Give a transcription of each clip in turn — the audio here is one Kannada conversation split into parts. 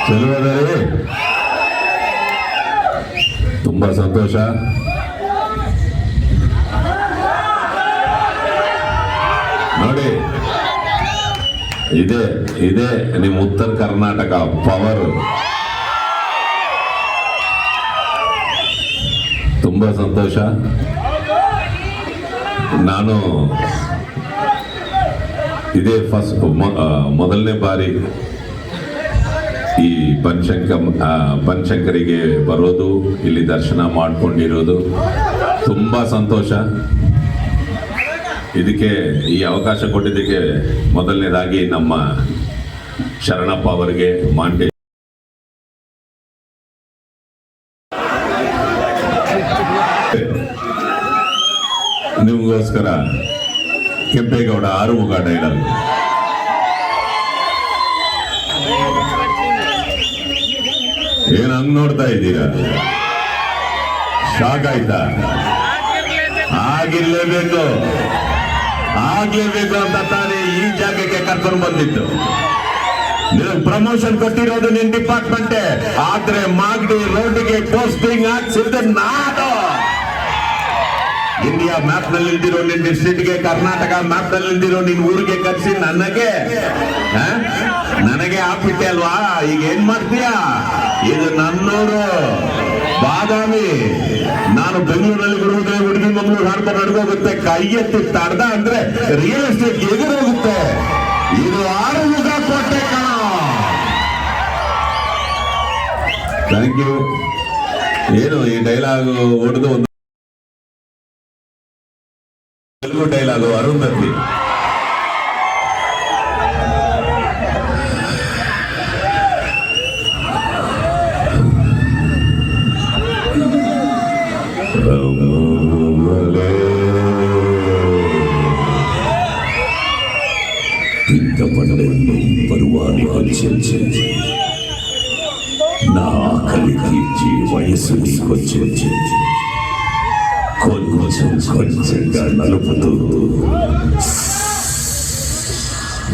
ಚೆಲುವದರೆ ತುಂಬಾ ಸಂತೋಷ. ನೋಡಿ, ಇದೇ ನಿಮ್ಮ ಉತ್ತರ ಕರ್ನಾಟಕ ಪವರ್. ತುಂಬಾ ಸಂತೋಷ. ನಾನು ಇದೇ ಮೊದಲನೇ ಬಾರಿ ಈ ಬನಶಂಕರಿಗೆ ಬರೋದು, ಇಲ್ಲಿ ದರ್ಶನ ಮಾಡ್ಕೊಂಡಿರೋದು ತುಂಬಾ ಸಂತೋಷ. ಇದಕ್ಕೆ ಈ ಅವಕಾಶ ಕೊಟ್ಟಿದ್ದಕ್ಕೆ ಮೊದಲನೇದಾಗಿ ನಮ್ಮ ಶರಣಪ್ಪ ಅವರಿಗೆ, ಮಾಂಟೆ ನಿಮಗೋಸ್ಕರ ಕೆಂಪೇಗೌಡ ಆರುಮುಖ ಡೈಲಾಗ್. ಏನ್ ಹಂಗ್ ನೋಡ್ತಾ ಇದ್ದೀರಾ? ಶಾಕ್ ಆಯ್ತಾ? ಆಗ್ಲೇಬೇಕು ಅಂತ ತಾನೇ ಈ ಜಾಗಕ್ಕೆ ಕರ್ಕೊಂಡು ಬಂದಿತ್ತು. ನಿನಗೆ ಪ್ರಮೋಷನ್ ಕೊಟ್ಟಿರೋದು ನಿನ್ ಡಿಪಾರ್ಟ್ಮೆಂಟ್, ಆದ್ರೆ ಮಾಗಡಿ ರೋಡ್ಗೆ ಪೋಸ್ಟಿಂಗ್ ಹಾಕ್ಸಿದ್ದು ನಾನು. ಇಂಡಿಯಾ ಮ್ಯಾಪ್ ನಲ್ಲಿ ಇಲ್ದಿರೋ ನಿನ್ ಡಿಸ್ಟ್ರಿಕ್ಟ್ಗೆ, ಕರ್ನಾಟಕ ಮ್ಯಾಪ್ ನಲ್ಲಿ ಇಲ್ದಿರೋ ನಿನ್ ಊರಿಗೆ ಕರ್ಸಿ ನನಗೆ ಹಾಕ್ಬಿಟ್ಟೆ ಅಲ್ವಾ? ಈಗ ಏನ್ ಮಾಡ್ತೀಯ? ಇದು ನನ್ನೂರು ಬಾದಾಮಿ. ನಾನು ಬೆಂಗಳೂರಲ್ಲಿ ಬಿಡುವುದೇ ಹುಡುಗಿ ಮಂಗಳೂರು ಹಾಡ್ಕೊಂಡು ನಡ್ಕೋಗುತ್ತೆ. ಕೈ ಎತ್ತಿ ತಡ್ದ ಅಂದ್ರೆ ರಿಯಲ್ ಎಸ್ಟೇಟ್ ಎದುರೋಗುತ್ತೆ. ಇದು ಆರುಮುಖ ಕೋಟೆ ಕಣ. Thank you. ಏನು ಈ ಡೈಲಾಗ್ ಹೊಡೆದು ಒಂದು ತೆಲುಗು ಡೈಲಾಗು, ಅರುಂಧತಿ. బరువాన్ని వచ్చి నా ఆకలి తీర్చి వయసు నీకొచ్చి కొంచెంగా నలుపుతూ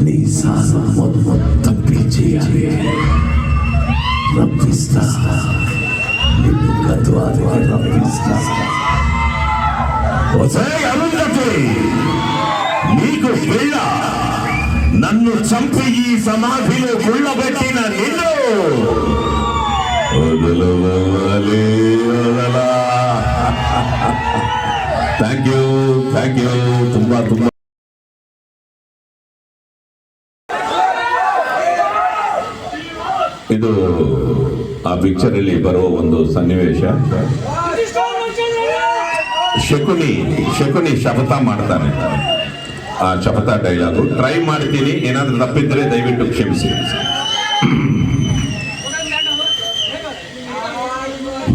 నీ సాధన మొత్తం పీచేయాలి. రప్పిస్తా, నిన్ను గద్వారికి రప్పిస్తా. అరుంధతి, నీకు పిల్ల నన్ను చంపి ఈ సమాధిలో గుళ్ళబెట్టిన నిన్ను ಥ್ಯಾಂಕ್ ಯು. ತುಂಬಾ ಇದು ಆ ಪಿಕ್ಚರ್ ಅಲ್ಲಿ ಬರೋ ಒಂದು ಸನ್ನಿವೇಶ. ಶಕುನಿ ಶಪಥ ಮಾಡ್ತಾನೆ. ಆ ಶಪಥ ಡೈಲಾಗು ಟ್ರೈ ಮಾಡ್ತೀನಿ, ಏನಾದ್ರೂ ತಪ್ಪಿದ್ರೆ ದಯವಿಟ್ಟು ಕ್ಷಮಿಸಿ.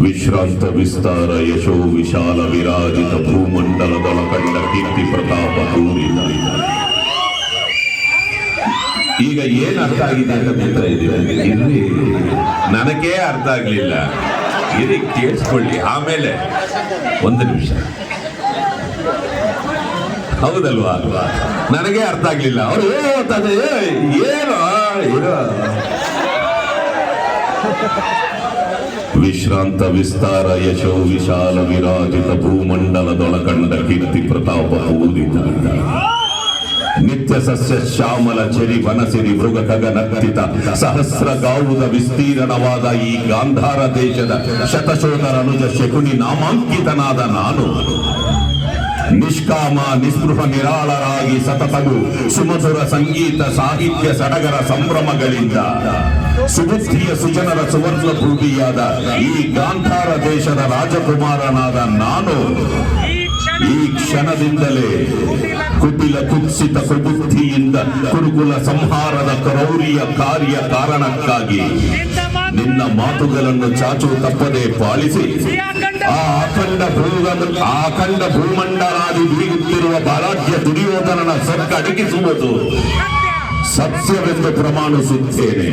ವಿಶ್ರಾಂತ ವಿಸ್ತಾರ ಯಶೋ ವಿಶಾಲ ವಿರಾಜಿತ ಭೂಮಂಡಲದೊಳ ಕಂಡ ಕೀರ್ತಿ ಪ್ರತಾಪ ಪೂರಿತ. ಈಗ ಏನ್ ಅರ್ಥ ಆಗಿದೆ ಅಂತ ಹೇಳ್ತಾ ಇದ್ದೀವಿ. ಇಲ್ಲಿ ನನಗೇ ಅರ್ಥ ಆಗ್ಲಿಲ್ಲ. ಇಲ್ಲಿ ಕೇಳಿಸ್ಕೊಳ್ಳಿ, ಆಮೇಲೆ ಒಂದು ನಿಮಿಷ. ಹೌದಲ್ವಾ? ನನಗೆ ಅರ್ಥ ಆಗ್ಲಿಲ್ಲ. ಅವರು ಏನು ವಿಶ್ರಾಂತ ವಿಸ್ತಾರ ಯಶೋ ವಿಶಾಲ ವಿರಾಜಿತ ಭೂಮಂಡಲದೊಳಗಂಡ ಕೀರ್ತಿ ಪ್ರತಾಪ ಪೂರಿತ. ನಿತ್ಯ ಸಸ್ಯ ಶ್ಯಾಮಲ ಚೆರಿ ವನಸಿರಿ ಮೃಗ ಖಗನಕ್ತಿತ ಸಹಸ್ರ ಗಾವುದ ವಿಸ್ತೀರ್ಣವಾದ ಈ ಗಾಂಧಾರ ದೇಶದ ಶತಶೋಧರ ಅನುಜ ಶಕುನಿ ನಾಮಾಂಕಿತನಾದ ನಾನು ನಿಷ್ಕಾಮ ನಿಸ್ಪೃಹ ನಿರಾಳರಾಗಿ ಸತತವು ಸುಮಧುರ ಸಂಗೀತ ಸಾಹಿತ್ಯ ಸಡಗರ ಸಂಭ್ರಮಗಳಿಂದ ಸುಬುದ್ಧಿಯ ಸುಜನರ ಸುವರ್ಣ ಭೂಮಿಯಾದ ಈ ಗಾಂಧಾರ ದೇಶದ ರಾಜಕುಮಾರನಾದ ನಾನು ಈ ಕ್ಷಣದಿಂದಲೇ ಕುಟಿಲ ಕುತ್ಸಿತ ಕುಬುದ್ಧಿಯಿಂದ ಕುರುಕುಲ ಸಂಹಾರದ ಕ್ರೌರ್ಯ ಕಾರ್ಯ ಕಾರಣಕ್ಕಾಗಿ ನಿನ್ನ ಮಾತುಗಳನ್ನು ಚಾಚು ತಪ್ಪದೆ ಪಾಲಿಸಿ ಆ ಅಖಂಡ ಭೂಮಂಡಲಾದಿ ದುಡಿಯುತ್ತಿರುವ ಬಲಾಢ್ಯ ದುರ್ಯೋಧನನ ಸೊಕ್ಕ ಅಡಗಿಸುವುದು ಸತ್ಯವೆಂದು ಪ್ರಮಾಣಿಸುತ್ತೇನೆ.